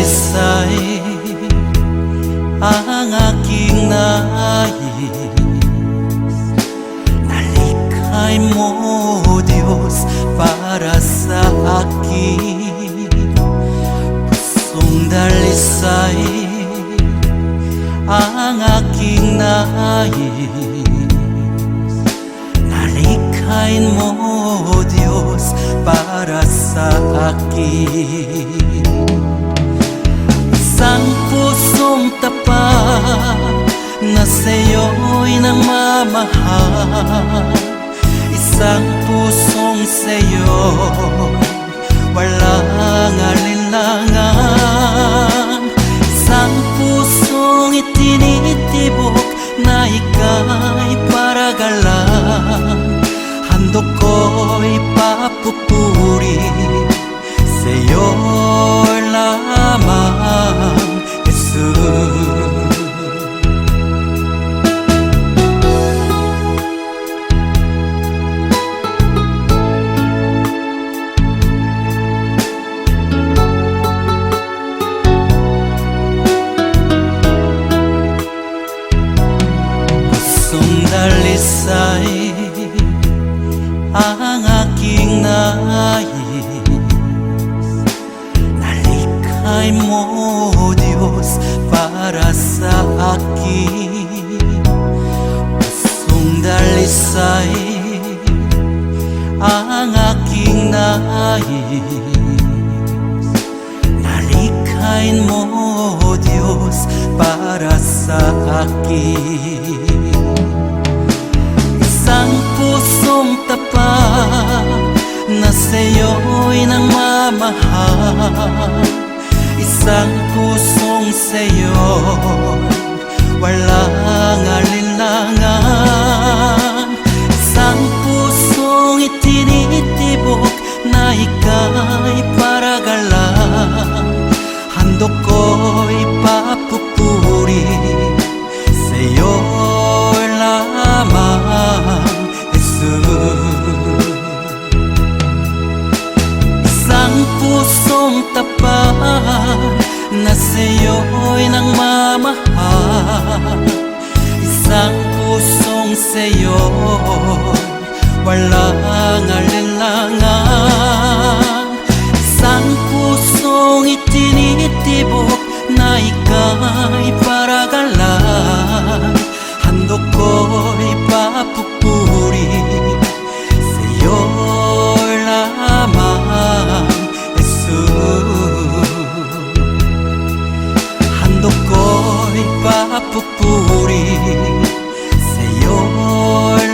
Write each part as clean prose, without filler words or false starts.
dalisay ang aking nais. Nalikhay mo, Diyos, para sa akin. Pusong dalisay ang aking nais. Nalikhain mo, Diyos, para sa akin. Isang pusong tapat na sa'yo'y nagmamahal. Isang pusong sa'yo walang alinlangan. Isang pusong itinitibok na ika'y paragalan. Handog ko'y papupuri sa'yo lamang, Jesus. Dalisay ang aking nais. Nalikhay mo, Diyos, para sa akin. Pusong dalisay ang aking nais. Nalikhain mo, Diyos, para sa akin. Isang pusong tapat na sa'yo'y nagmamahal. Isang pusong sa'yo walang alinlangan. Isang pusong itinitibok na ika'y paragalan. Handog ko'y papupuri sa'yo lamang, Jesus. Isang pusong tapat na sa'yo'y nagmamahal. Isang pusong sa'yo walang alinlangan. Isang pusong itinitibok na ika'y paragalan. Handog ko'y papupuri sa'yo lamang, Jesus. Handog ko'y papupuri sa'yo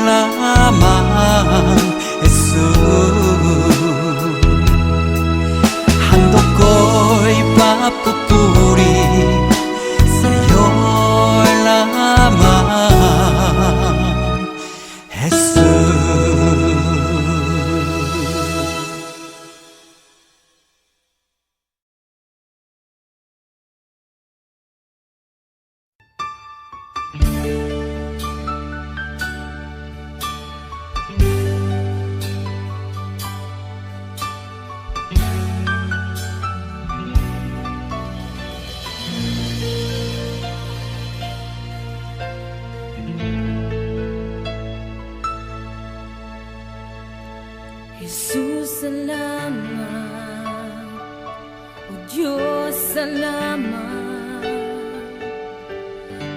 lamang, Jesus. Handog ko'y papupuri sa'yo lamang, Jesus. Jesus, salamat. O Diyos, salamat.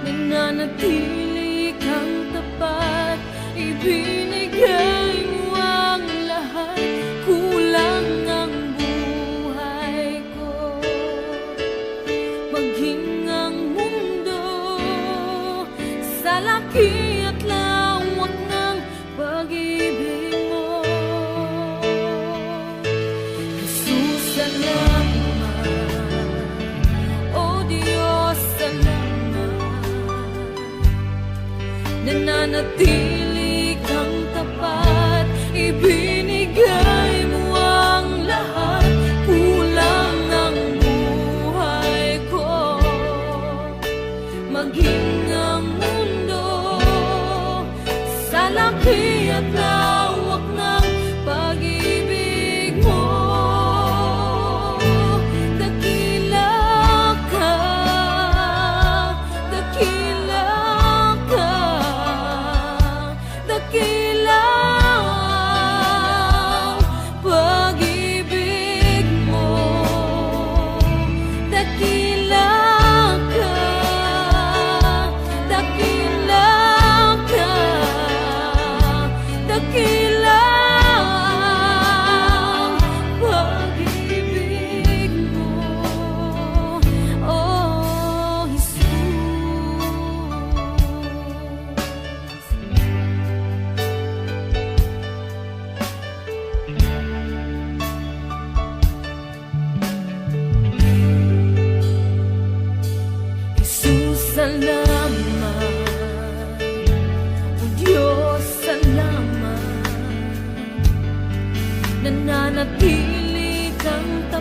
Nananatili kang tapat. Ibinigay mo ang lahat. Kulang ang buhay ko. Maging ang mundo sa laki at lawak ng pag-ibig mo. Nananatili kang tapat. Ibinigay mo ang lahat. Kulang ang buhay ko. Maging ang mundo sa laki at lawak ng pag-ibig mo. Dakila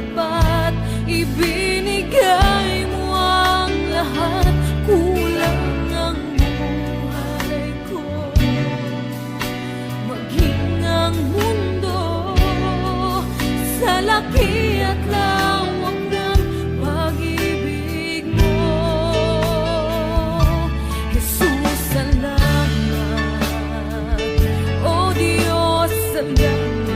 tapat, ibinigay mo ang lahat. Kulang ang buhay ko, maging ang mundo sa laki at lawak ng pag-ibig mo. Jesus, salamat. O Diyos, salamat.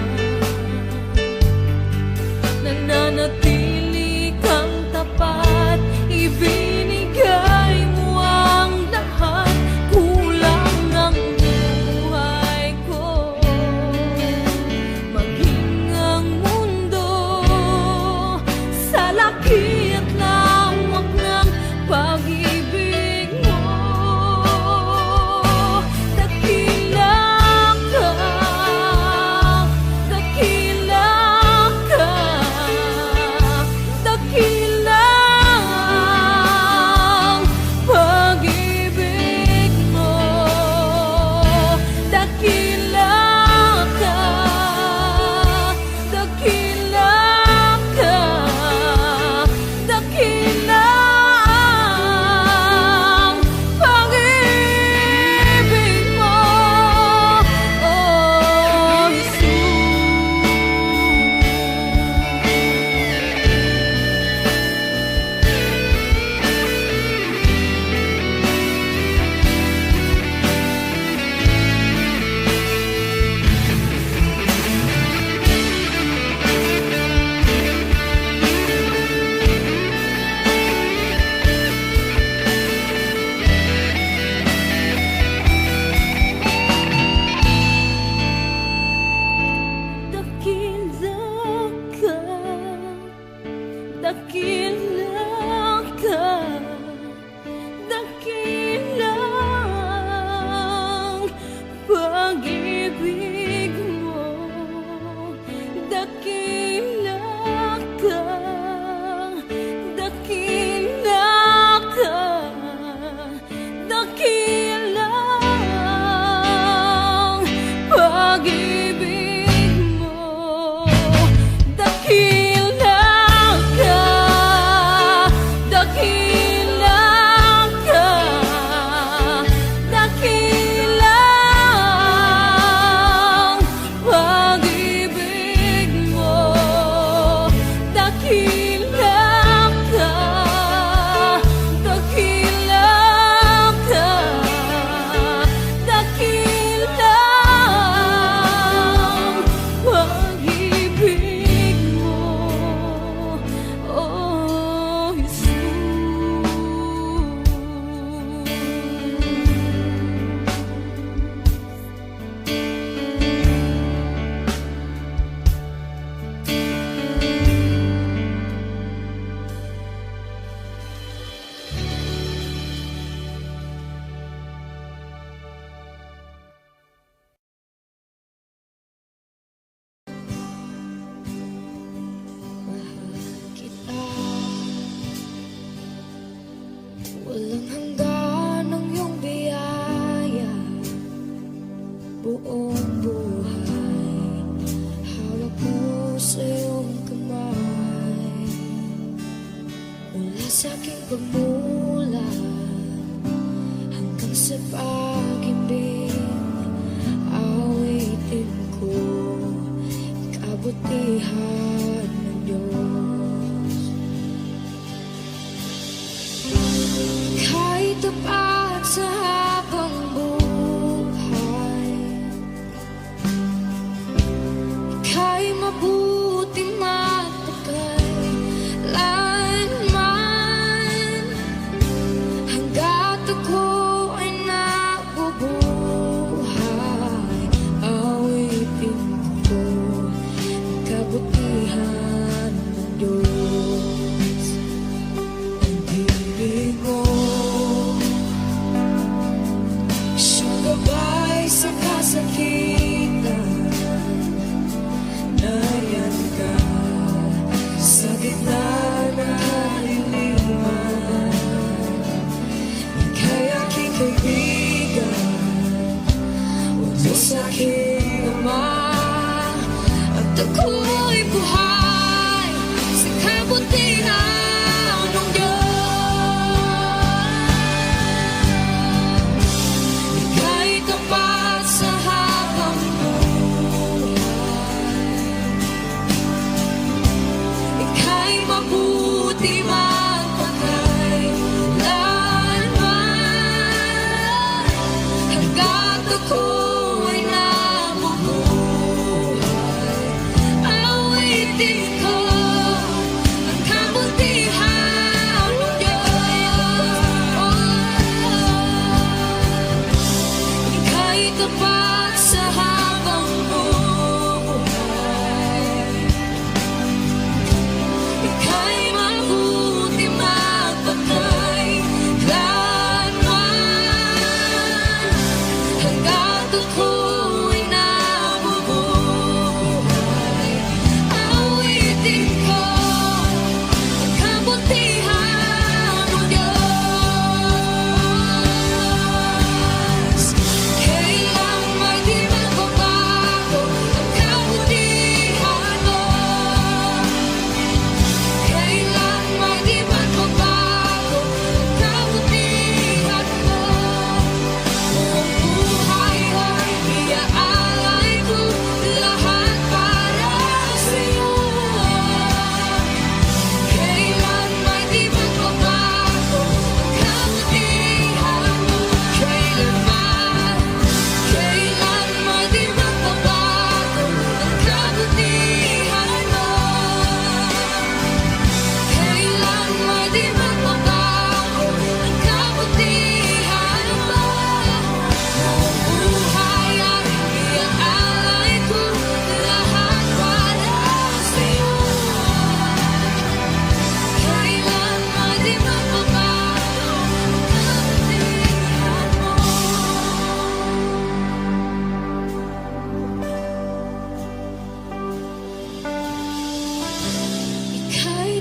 Nananatili kang tapat, ibinigay mo ang lahat. Kulang ang buhay ko, maging ang mundo sa laki at lawak ng pag-ibig mo. Dakila ka, dakila ka, dakila ang pag-ibig mo. Dakila ka, dakila ka, dakila ang pag-ibig mo, oh dakila ka, dakila ang pag-ibig mo. Dakila ka, dakila ka, dakila ang pag-ibig mo. Dakila ka, dakila ka, dakila ang pag-ibig mo. Dakila ka, dakila ka, dakila ang pag-ibig mo, oh Jesus. Kita, walang hanggan ang iyong biyaya, buong buhay hawak mo sa iyong kamay. Mula sa aking pagmulat hanggang sa pag-ibig, awitin ko kabutihan ng Diyos. Kahit tapat sa habang buhay, ika'y mabuti matagal lanman. Hanggat ako ay nabubuhay, awitin ko ang kabutihan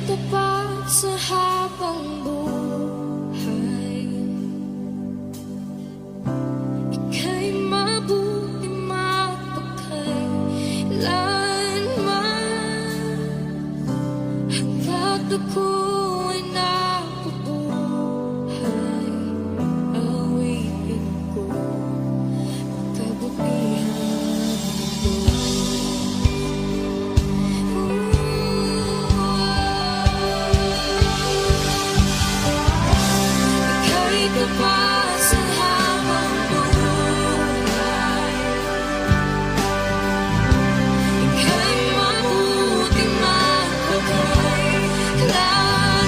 tapat sa habang buhay. Ika'y mabuti mapagkailanman, hanggat ako'y nabubuhay. Awitin ko ang kabutihan mo. Ika'y tapat sa habang buhay. Ika'y mabuting mapagkailanman,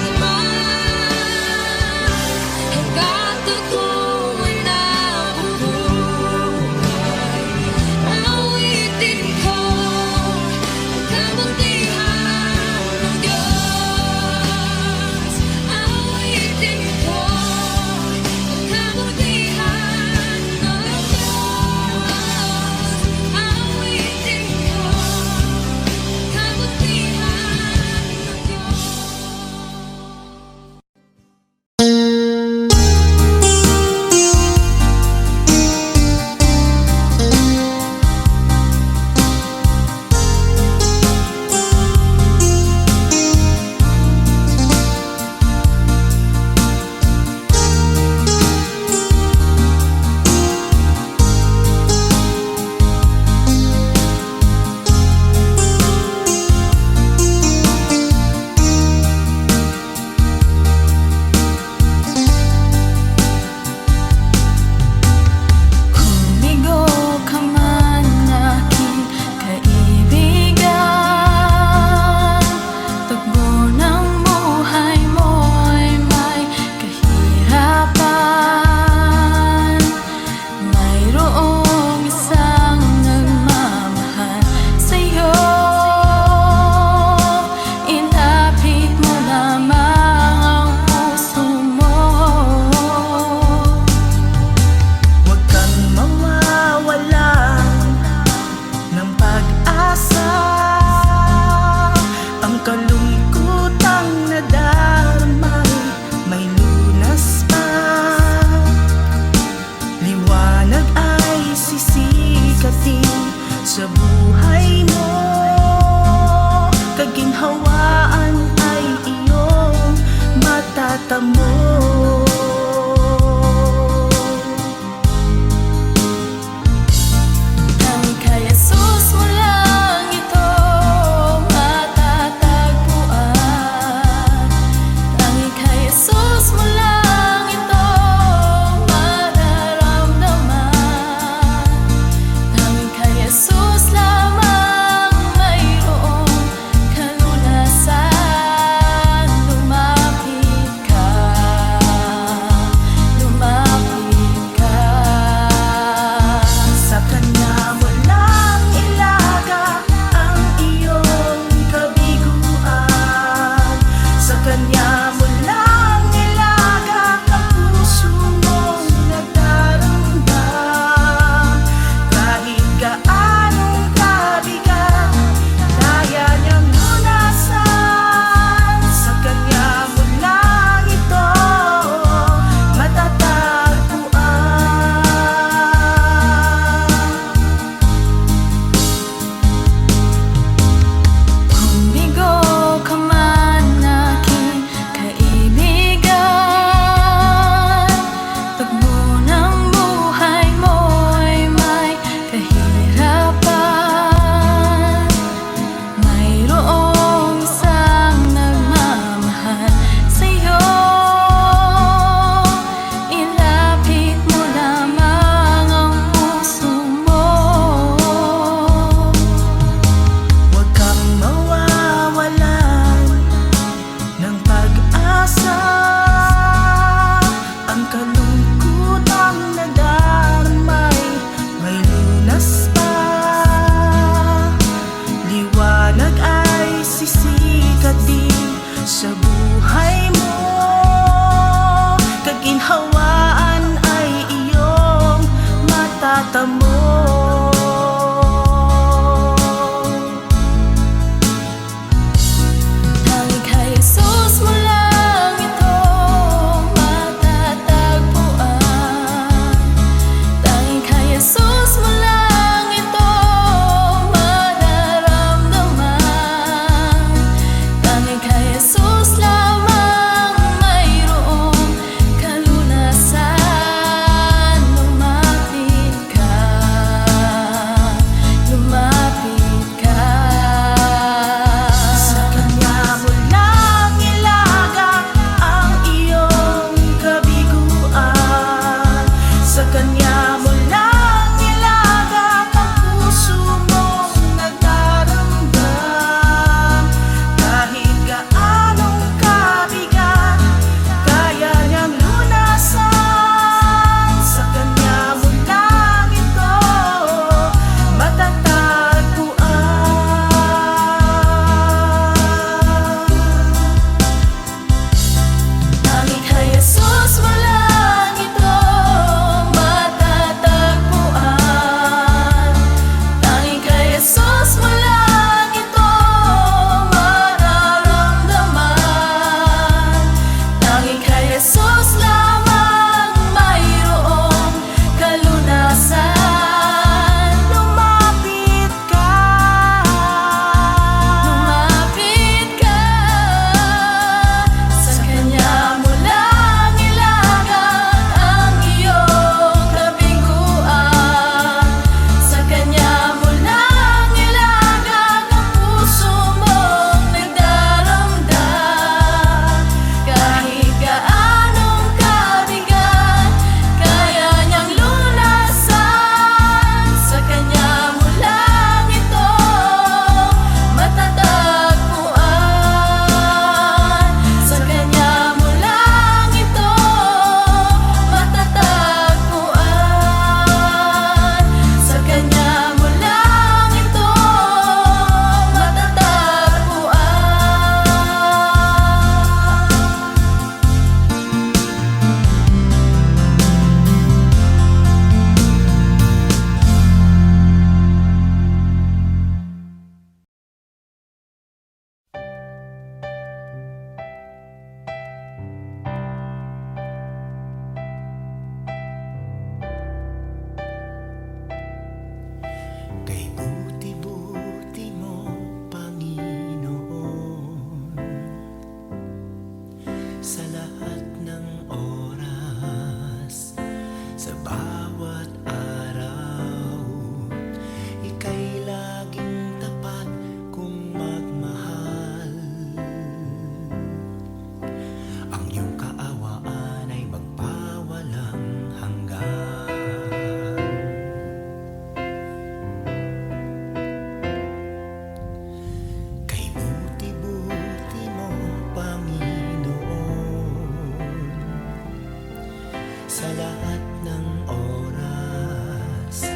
sa lahat ng oras,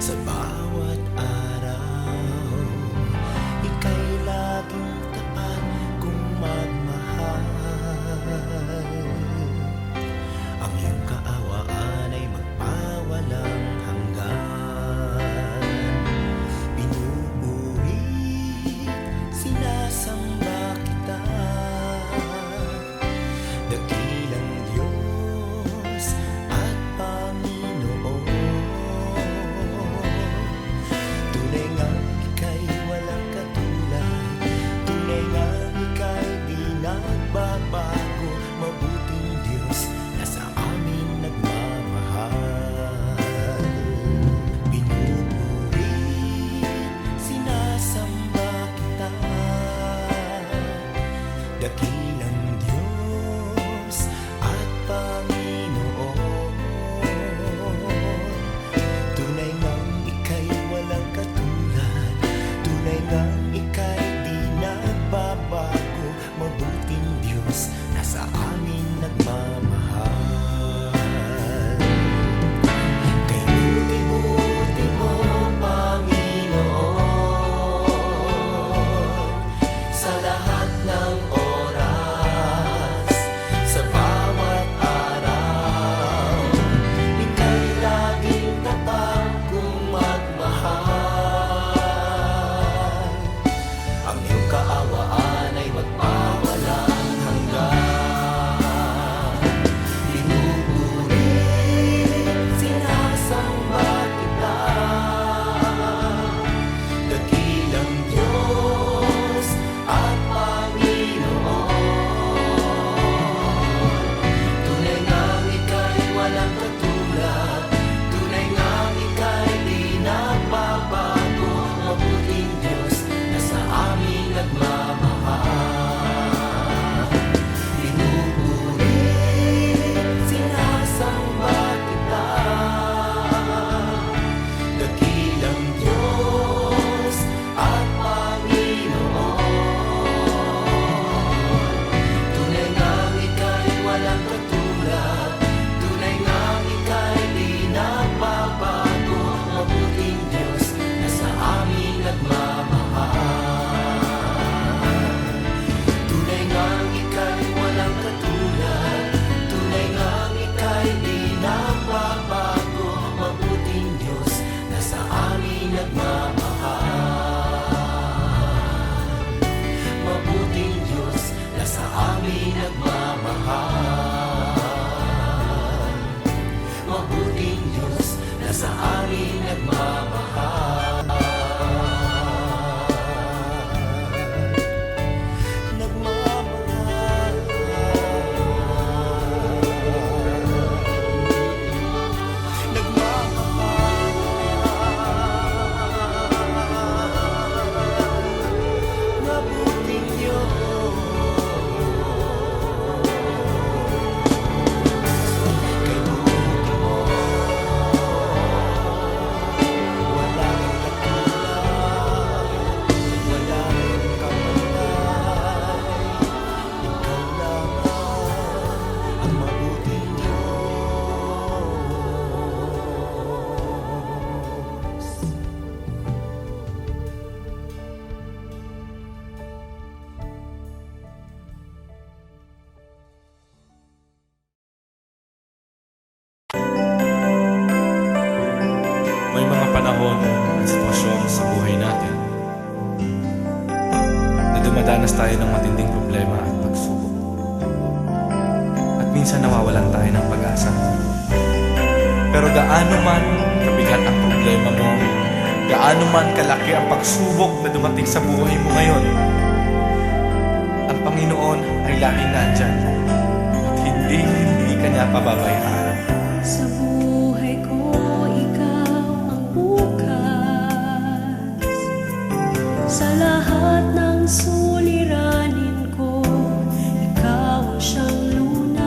sa bawat araw. Ika'y laging tapat kung magmahal. Ang iyong kaawaan ay magpawalang hanggan. Pinupuri, sinasamba kita, dakilang Diyos at Panginoon. Tunay ngang ika'y walang katulad, tunay ngang ika'y di nagbabago. Mabuting Diyos na sa amin nagmamahal. Pinupuri, sinasamba kita, dakilang Diyos at Panginoon. Tunay ngang ika'y walang katulad, tunay ngang ika'y di nagbabago. Mabuting Diyos na sa amin nagmamahal. Kay buti-buti mo, Panginoon, sa lahat ng oras, sa bawat araw. Ika'y laging tapat kung magmahal. Ang iyong kaawaan ay magpawalang hanggan. Pinupuri, sinasamba kita, dakilang Diyos at Panginoon. Tunay ngang ika'y walang katulad, tunay ngang ika'y di nagbabago. Mabuting Diyos na sa amin nagmamahal. Pinupuri, sinasamba kita, dakilang Diyos at Panginoon. Tunay ngang ika'y walang katulad, tunay ngang ika'y di nagbabago. Mabuting Diyos na sa amin nagmamahal. Tunay ngang ika'y walang katulad, tunay ngang ika'y di nagbabago. Mabuting Diyos na sa amin nagmamahal. Mabuting Diyos na sa amin nagmamahal. Mabuting Diyos na sa amin nagmamahal. Nagmamahal. Nagmamahal. Mabuting Diyos. Kay buti mo, wala kang katulad, wala kang kamatay. Ikaw lamang ang mabuting Diyos. May mga panahon at sitwasyon sa buhay natin na dumadanas tayo ng matinding problema at pagsubok. At minsan nawawalan tayo ng pag-asa. Pero gaano man kabigat ang problema mo, gaano man kalaki ang pagsubok na dumating sa buhay mo ngayon, ang Panginoon ay laging nandyan at hindi ka niya pababayaan. Sa buhay ko, ikaw ang bukas. Sa lahat ng suliranin ko, ikaw ang siyang lunas.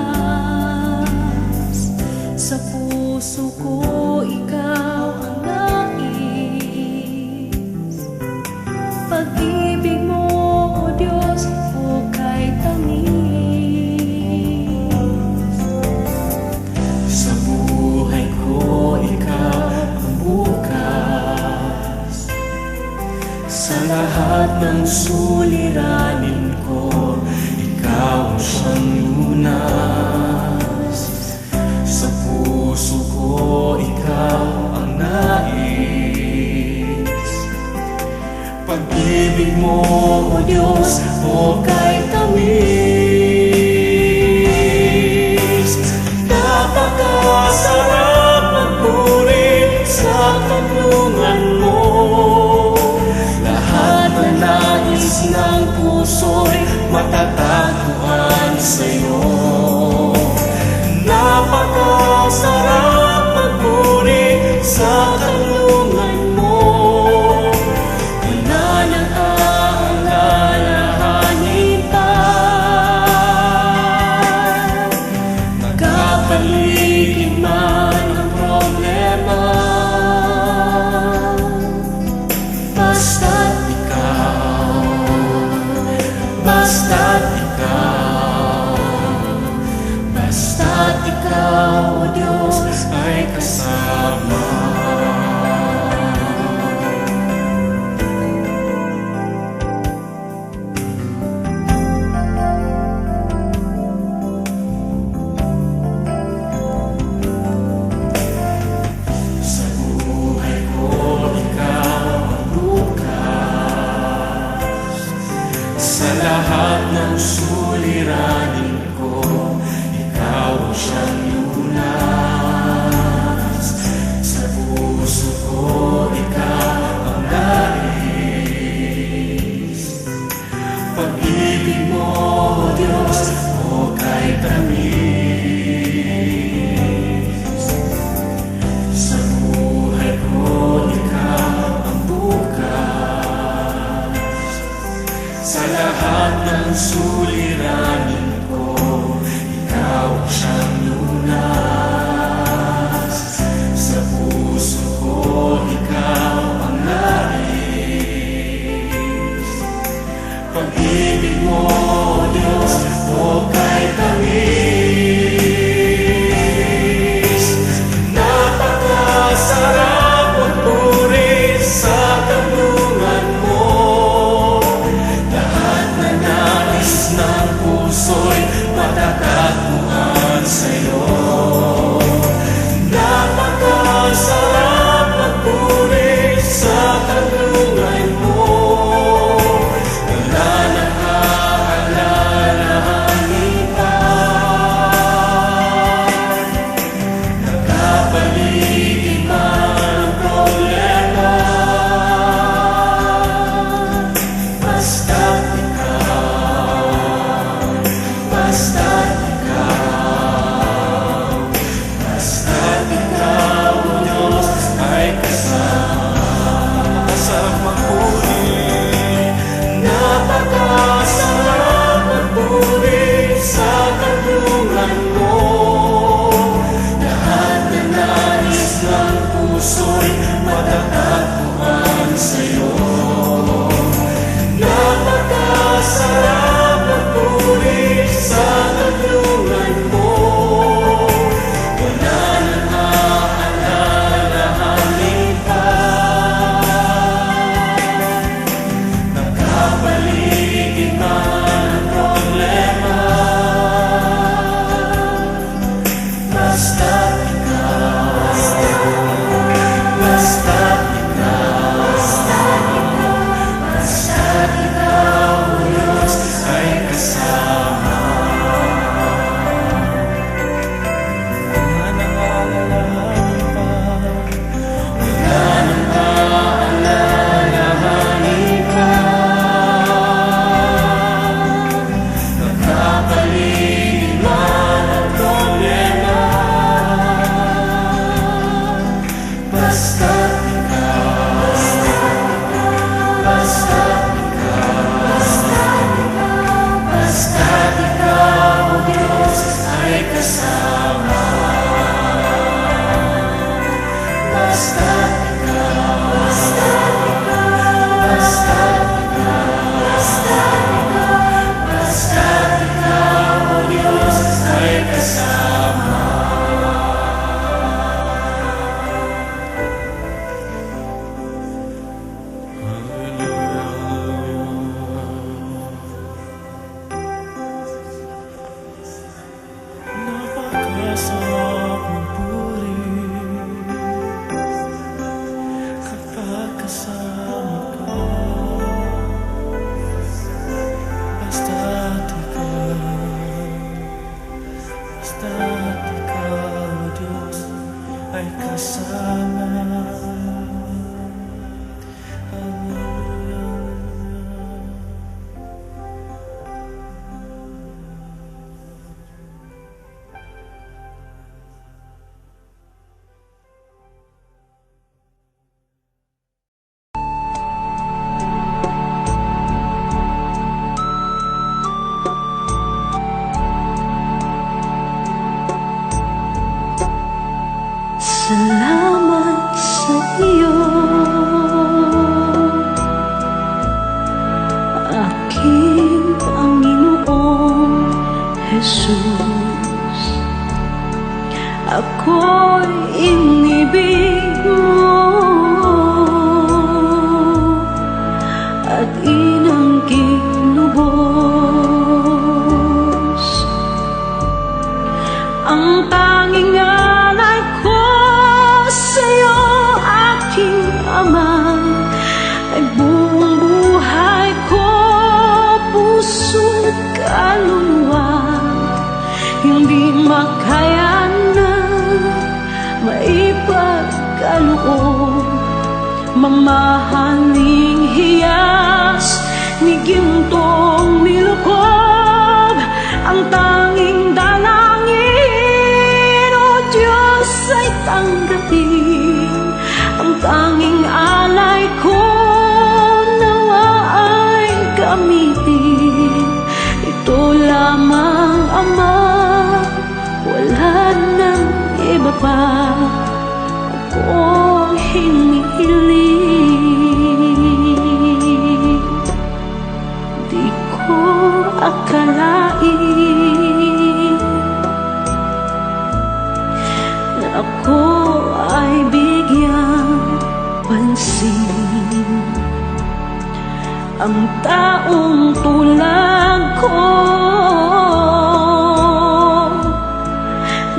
Sa puso ko, ikaw ang nais. Pag-ibig mo, O Diyos, hukay tamis. Sa siyang lunas. Sa puso ko ikaw ang nais. Pag-ibig mo, O Diyos, o kay tamis. Napakasarap magpuri sa kanlungan mo. Lahat na nais ng puso'y matatagpuan sa'yo. Napakasarap magpuri sa kanlungan mo. Wala nang aalalahanin pa. Nagkapaligid man ang problema, basta't ikaw, basta't ikaw, basta't ikaw, O Diyos, ay kasama. Sa buhay ko, ikaw ang bukas. Sa lahat ng suliranin ko, ikaw ang siyang lunas. Sa puso ko, ikaw ang nais. Pag-ibig mo, O Diyos, o kay tamis. Sa buhay ko, ikaw ang bukas. Sa lahat ng suliranin ko, ikaw ang siyang lunas. Sa puso ko, ikaw ang nais. Pag-ibig mo, O Diyos, o kay tamis. Napakasarap magpuri sa kanlungan mo. Lahat na nais ng puso'y matatagpuan sa'yo. Napakasarap magpuri sa kanlungan mo. Wala nang aalalahanin pa. Nagkapaligid man ang problema, basta't ikaw, basta't ikaw, basta't ikaw, O Diyos, ay kasama sa magpuri. Napakasarap magpuri sa kanlungan mo. Lahat na nais ng puso'y matatagpuan sa'yo. Napakasarap magpuri sa kanlungan mo. Wala nang aalalahanin pa. Nagkapaligid man ang problema, basta't ikaw, basta't ikaw, basta't ikaw, O Diyos, ay kasama. Wala nang aalalahanin pa. Wala nang aalalahanin pa. Nagkapaligid man ang problema, basta't ikaw, basta't ikaw, basta't ikaw, O Diyos, ay kasama. Basta't ikaw, basta't ikaw, basta't ikaw, O Diyos, ay kasama. Hallelujah. Jesus. Ako'y inibig mo at inangking lubos. Ang tanging alay ko sa'yo, aking Ama, ay buong buhay ko, puso't kaluluwa. Hindi makaya na maipagkaloob, mamahaling hiyas ni gintong nilukob. Ang tanging dalangin, O Diyos, ay tanggapin. Ang tanging alay ko, nawa ay gamitin. Ito lamang, Ama, wala nang iba pa akong hinihiling. Di ko akalain na ako ay bigyang pansin. Ang taong tulad ko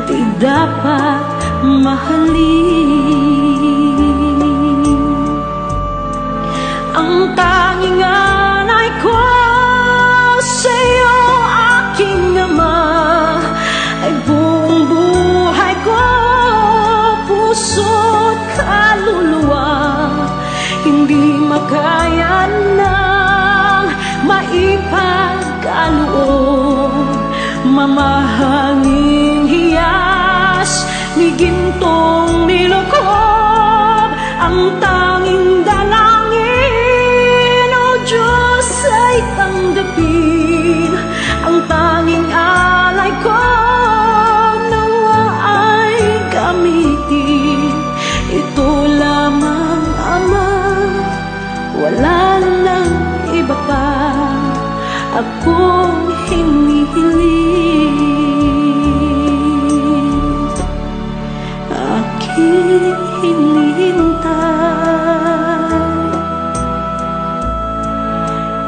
di dapat mahalin. Ang tanging alay ko sa'yo, aking Ama, ay buong buhay ko, puso't kaluluwa. Hindi makaya nang maipagkaloob, mamahaling hiyas ni gintong nilukob. Ang tanging dalangin, O Diyos, ay tanggapin. Ang tanging alay ko, nawa ay gamitin. Ito lamang, Ama, wala nang iba pa akong hinihiling. Aking hinihintay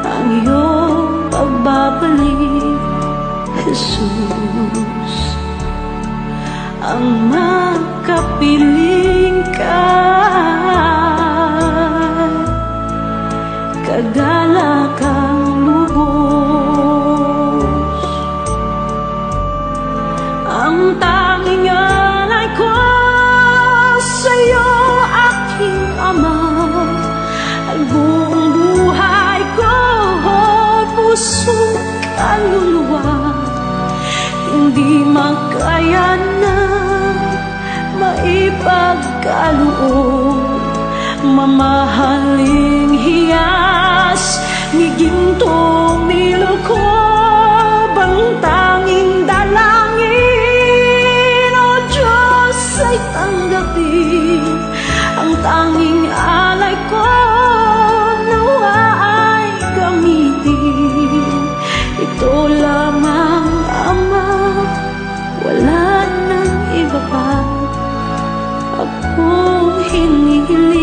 ang iyong pagbabalik, Jesus. Ang makapiling ka, kagalakang lubos. Ang tanging alay ko sa'yo, aking Ama, ay buong buhay ko, puso't kaluluwa. Hindi makaya na maipagkaloob, mamahaling hiyas ni gintong nilukob. Ang tanging dalangin, O Diyos, ay tanggapin. Ang tanging alay ko, nawa ay gamitin. Ito lamang, Ama, wala nang iba pa akong hinihiling.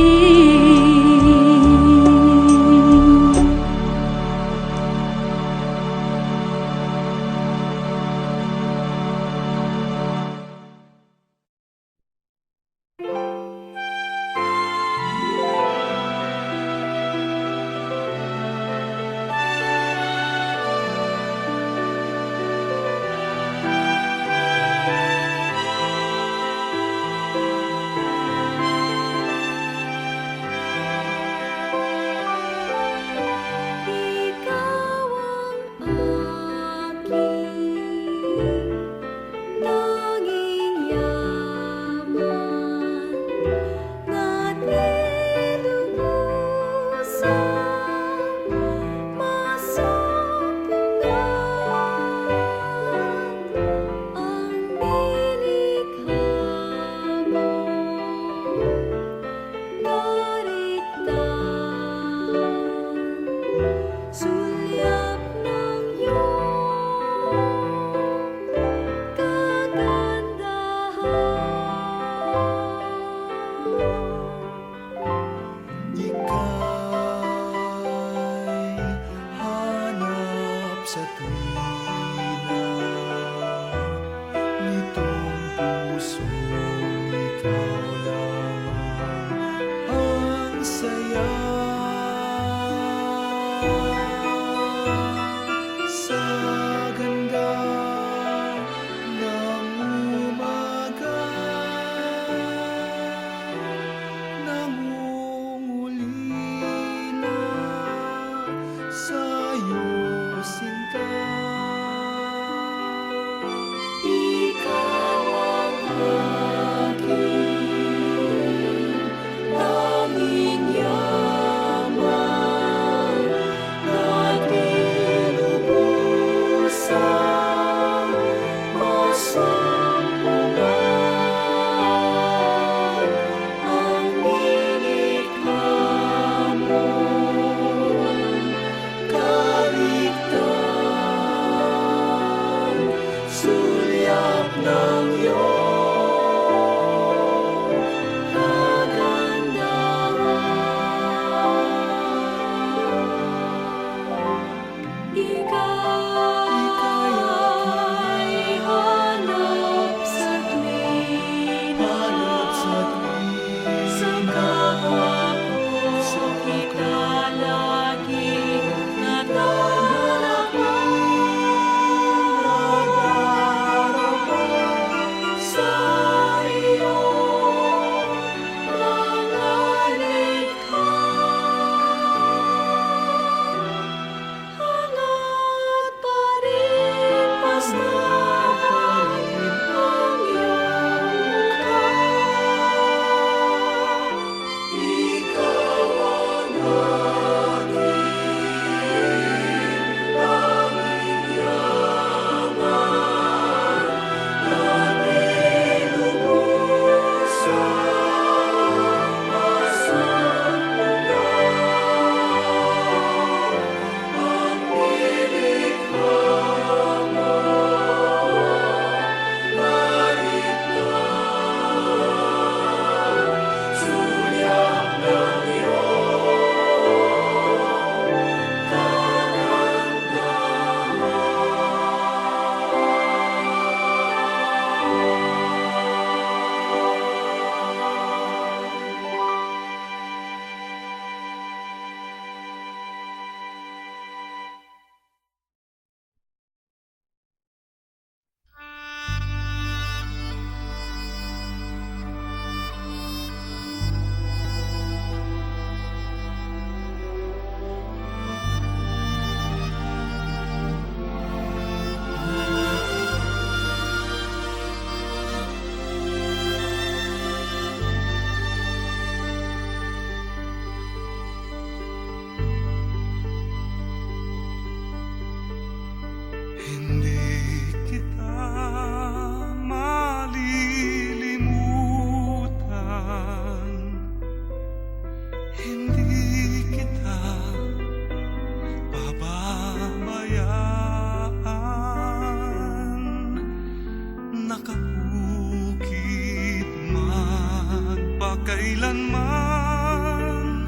nakaukit magpakailanman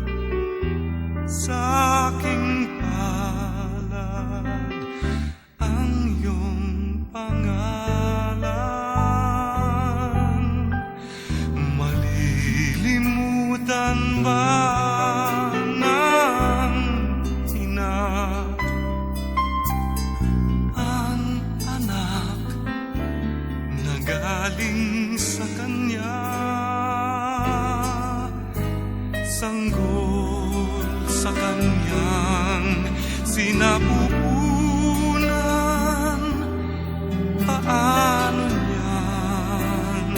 sa aking palad ang iyong pangalan. Malilimutan ba ng ina ang anak na galing sa kanya? Sanggol sa kanyang sinapupunan, paano niyan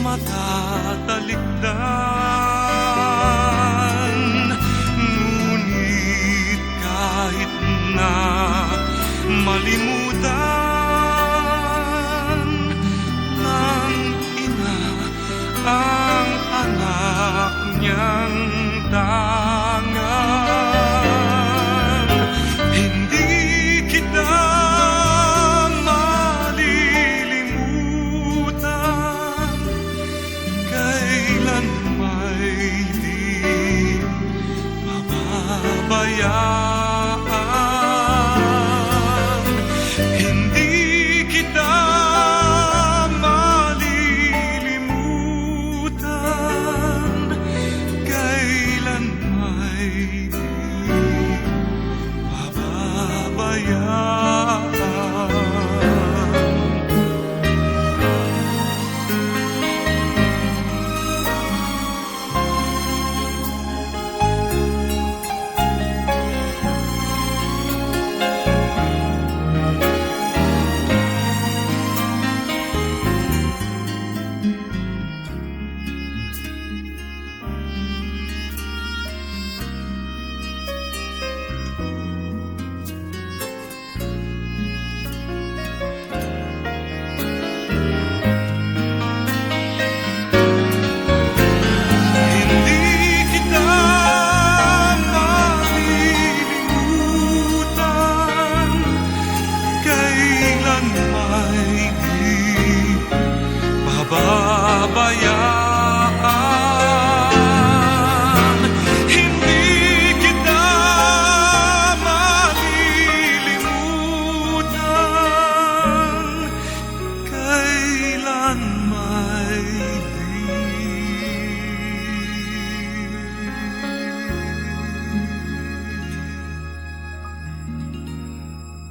matatalikdan? Ngunit kahit na malimutan ng ina ang anak niyang tangan, hindi kita malilimutan, kailan may di mababayaan. Hindi kita malilimutan, kailan may di mababayaan. Hindi kita malilimutan, kailan may di pababayaan. Hindi kita malilimutan, kailan may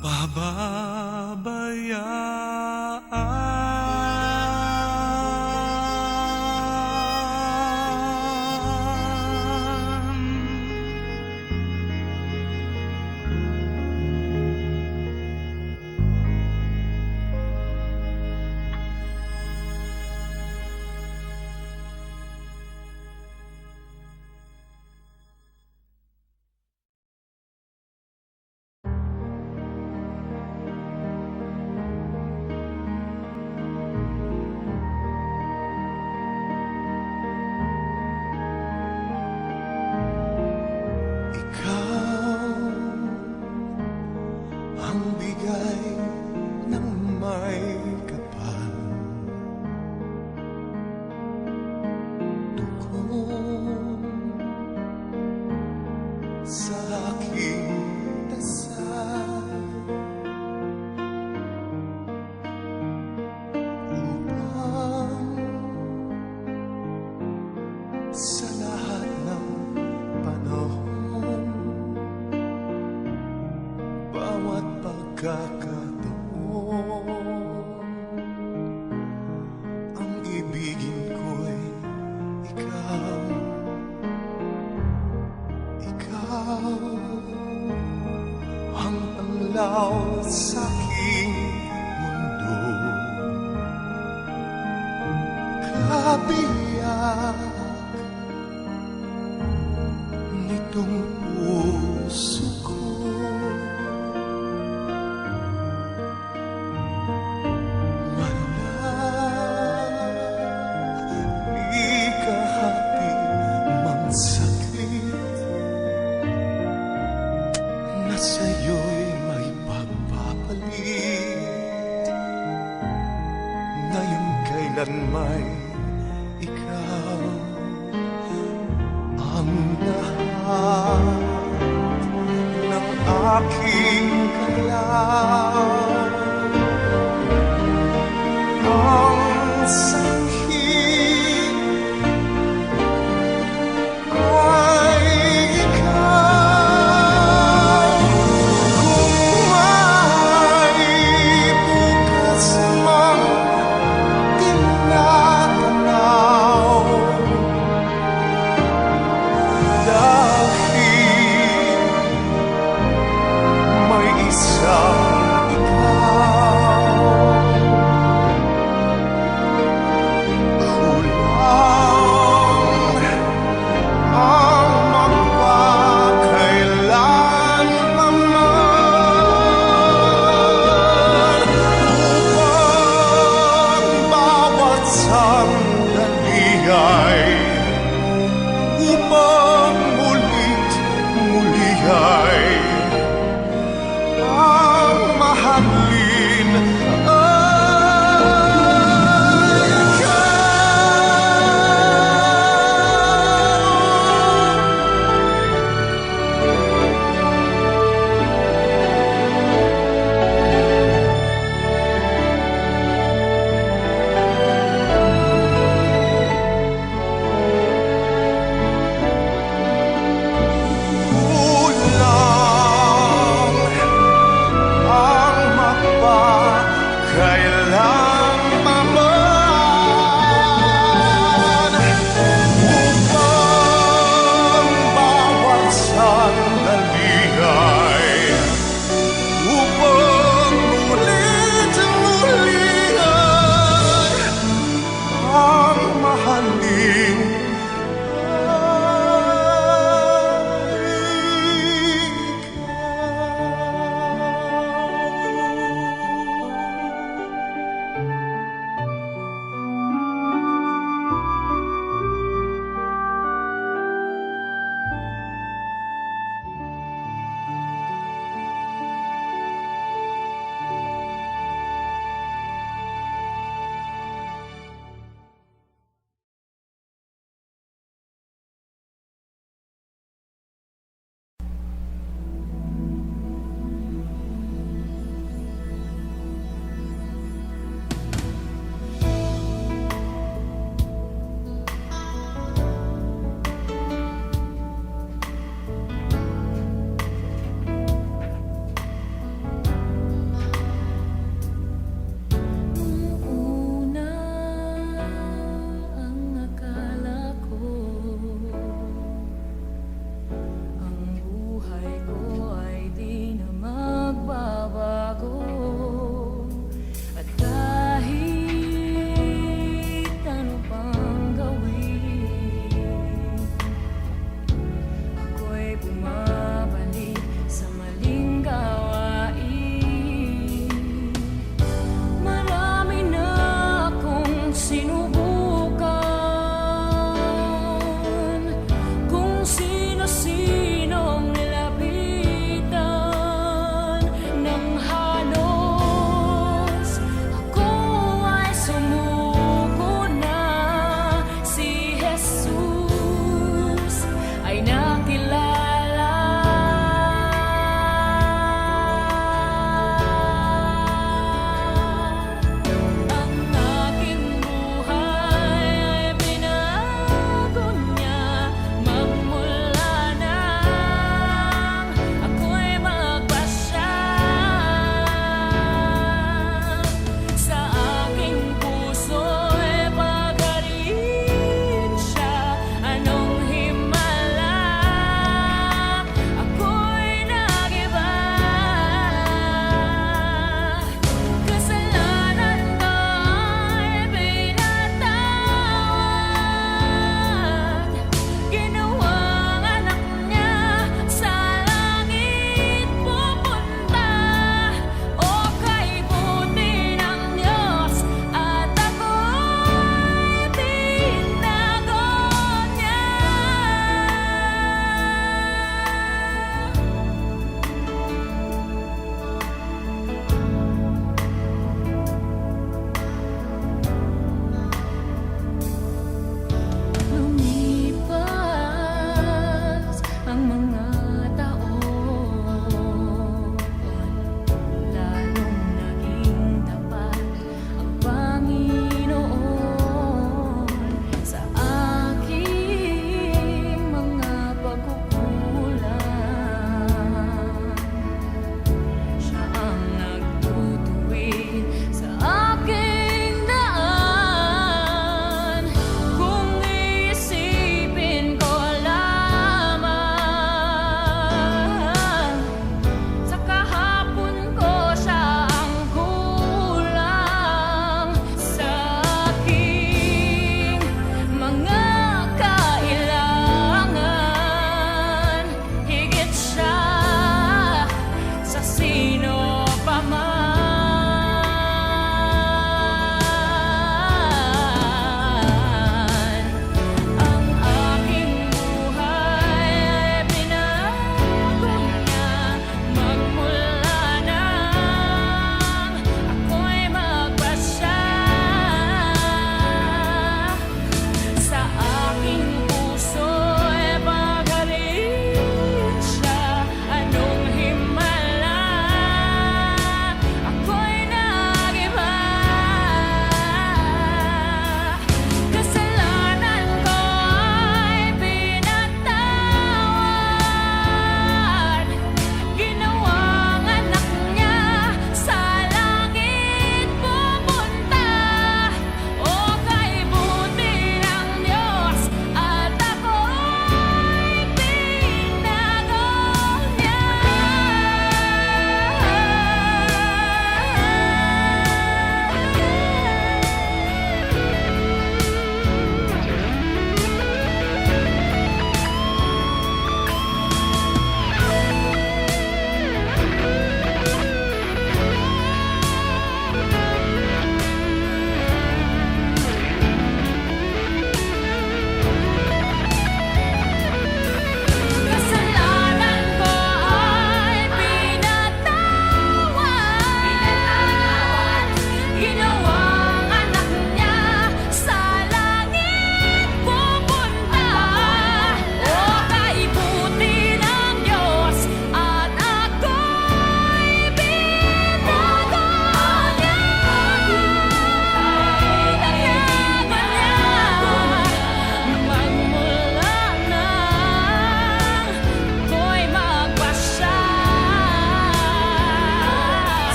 pababayaan. Ikaw ang bigay ng may kapal, tugon sa aking dasal, upang sa lahat ng panahon, bawat pagkakataon, ang ibigin ko'y ikaw. Ikaw ang tanglaw sa aking mundo, kabiyak nitong puso ko. Wala ni kahati mang saglit na sa'yo'y may pagpapalit. kailan may ikaw ang lahat ng aking galaw. Ang sanhi ay ikaw. Kung may bukas mang tinatanaw, dahil may isang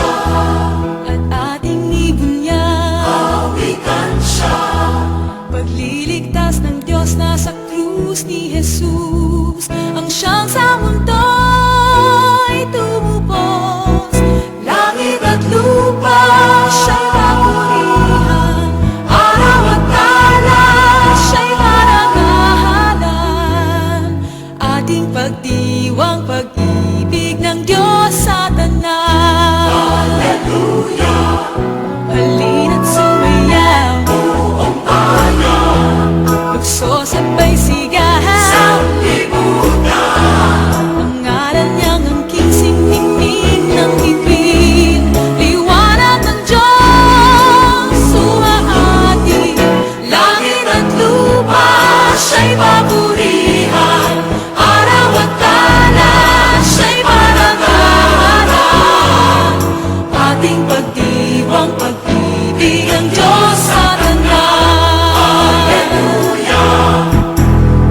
at ating ibunyag. Pagliligtas ng Diyos na sa krus ni Jesus, ang siyang sa mundo'y tumubos. Langit at lupa siya'y papurihan, araw at talas siya'y parangalan. Ating pagdiwang pag-ibig ng Diyos sa tanan. Halina't sumayaw, magsosabay sigaw. Ang ngalan niyang angking siningning ng bibig. Liwanag ng Diyos sumahati. Langit at lupa siya'y papurihan, araw at talas siya'y parangalan. Ating pagdiwang pag-ibig ang Diyos sa tanan.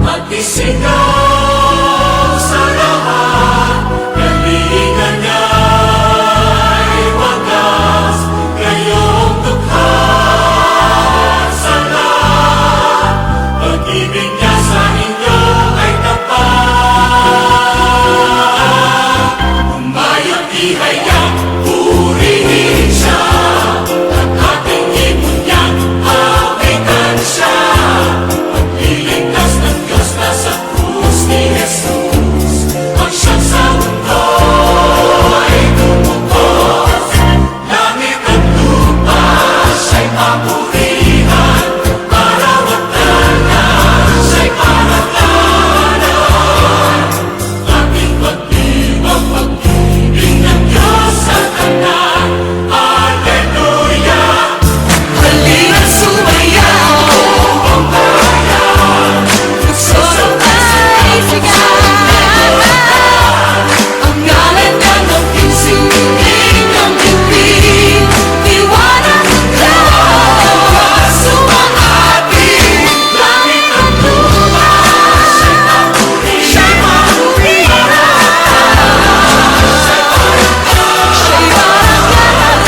Magdisigaw sa lahat, kaibigan niya'y wagas, kayong dukha sa lahat. Pag-ibig niya sa inyo ay tapat. Umayong ihayag, purihin siya, at ating ibunyag, awitan siya. Pagliligtas ng Diyos na sa krus ni Jesus, ang siyang sa mundo ay tumubos. Langit at lupa siya'y papurihan, araw at talas siya'y parangalan. Ating pagdiwang pag-ibig ng Diyos sa tanan. Alleluia! Halina't sumayaw, magsosabay sigaw. Ang ngalan niyang angking siningning ng bibig. Liwanag ng Diyos sumahati. Langit at lupa siya'y papurihan, siya'y parangalan.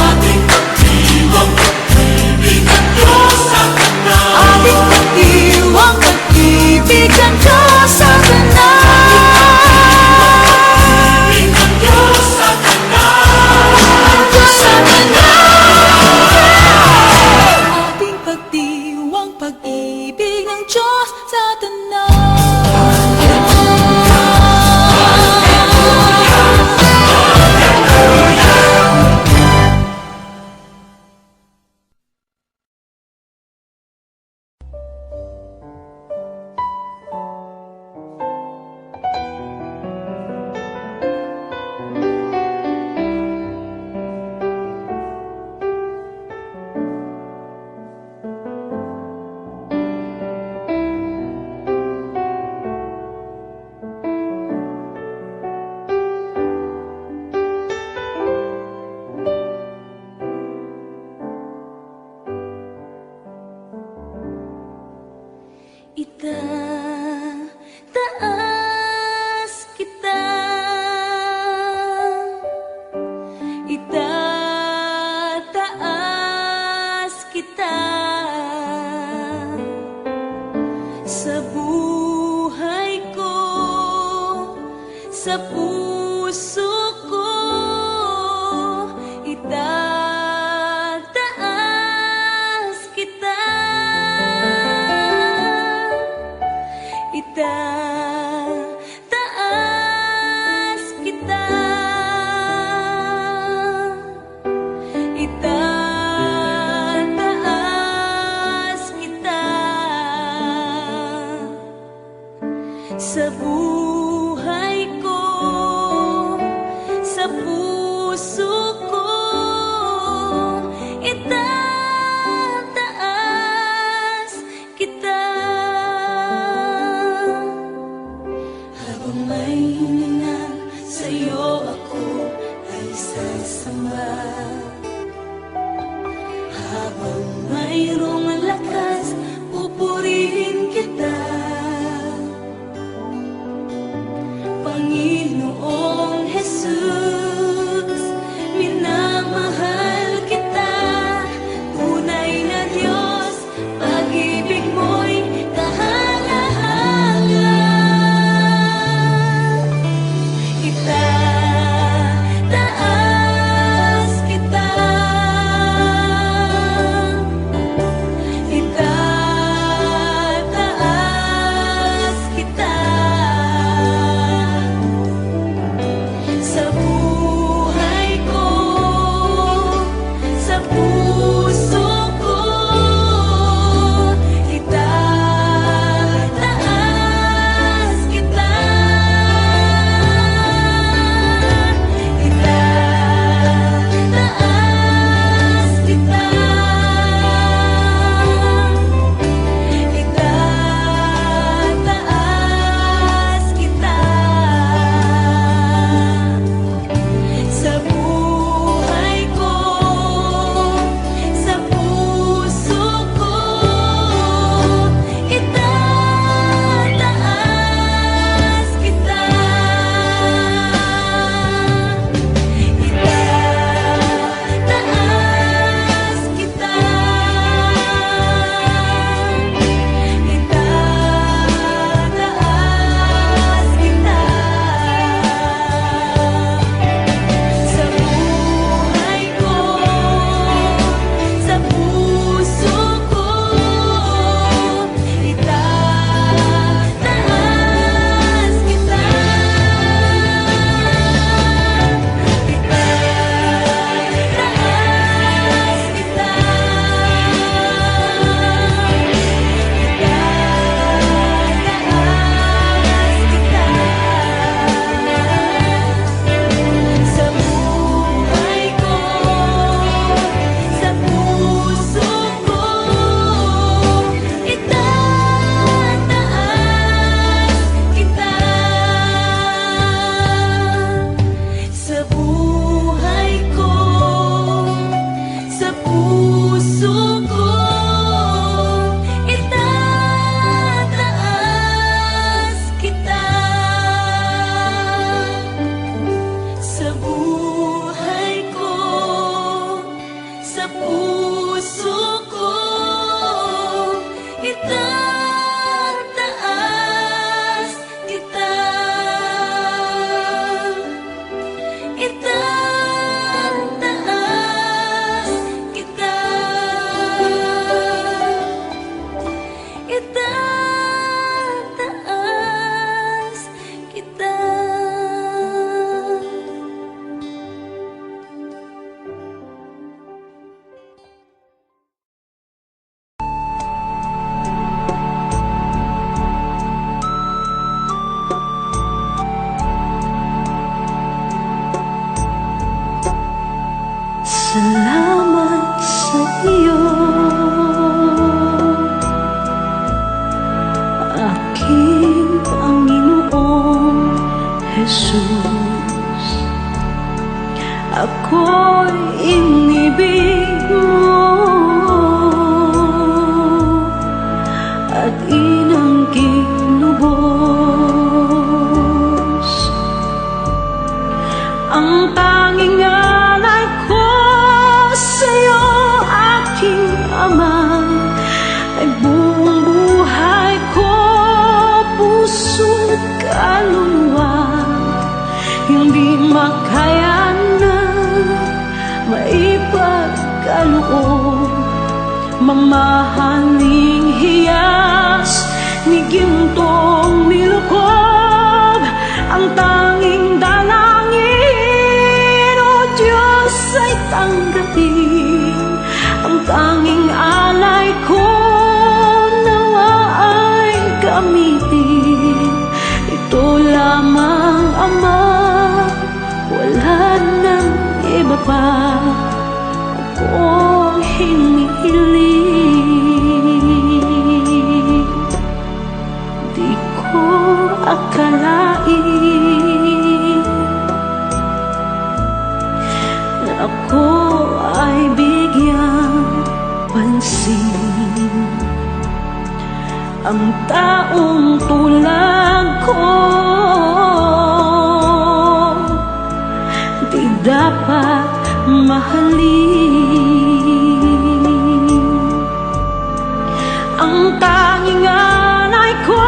Ating pagdiwang pag-ibig ng Diyos sa tanan. Ating pagdiwang pag-ibig ng Diyos sa tanan. Pag-ibig ng Diyos sa tanan. Diyos sa tanan. Ating pagdiwang pag-ibig ng Diyos sa tanan. Itataas kita, itataas kita sa buhay ko, sa puso ko. Itataas kita, itataas kita, itataas kita sa buhay ko, sa puso ko. Itataas kita. Habang may hininga sa'yo ako ay sasamba. Habang mayroong lakas, pupurihin kita. Panginoong Jesus, Salamat sa iyo, aking Panginoong Jesus. Ako'y inibig mo at inangking lubos. Ang tanging alay ko sa'yo, aking Ama, ay buong buhay ko, puso't kaluluwa. Hindi makayanan, maipagkaloob, mamahaling hiyas ni gintong nilukob. Ang tanging dalangin, O Diyos, ay tanggapin. Ang tanging alay ko, nawa ay gamitin. Ito lamang, Ama, wala nang iba pa akong hinihiling. Di ko akalain na ako ay bigyang pansin. Ang taong tulad ko di dapat mahalin. Ang tanging alay ko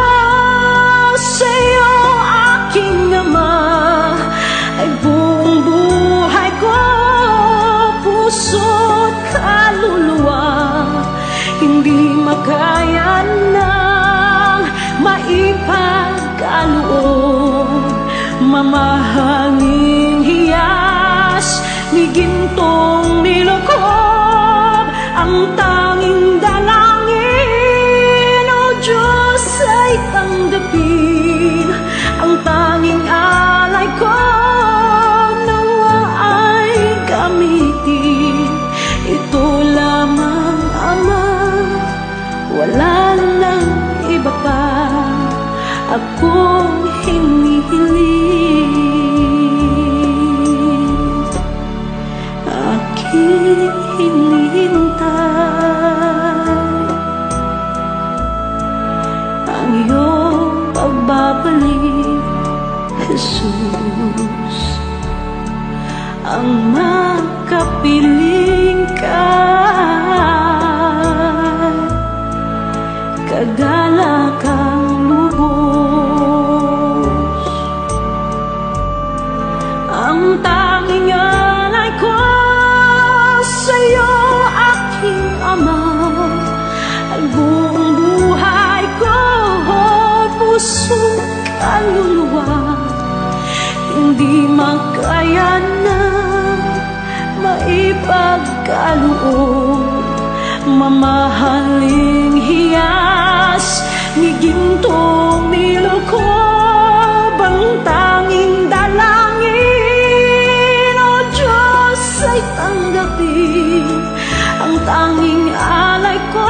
sa'yo, aking Ama, ay buong buhay ko, puso't kaluluwa. Hindi makayanang maipagkaloob, mamahaling hiyas ni gintong nilukob. Ang tanging dalangin, O Diyos, ay tanggapin. Ang tanging alay ko, nawa ay gamitin. Ito lamang, Ama, wala nang iba pa akong hinihiling. Aking hinihintay ang iyong pagbabalik, Jesus. Ang makapiling ka, kagalakang lubos. Ang tanging alay ko sa'yo, aking Ama, ay buong buhay ko, puso't kaluluwa. Hindi makayanan, maipagkaloob, mamahaling hiyas ni gintong nilukob. Ang tanging dalangin, O Diyos, ay tanggapin. Ang tanging alay ko,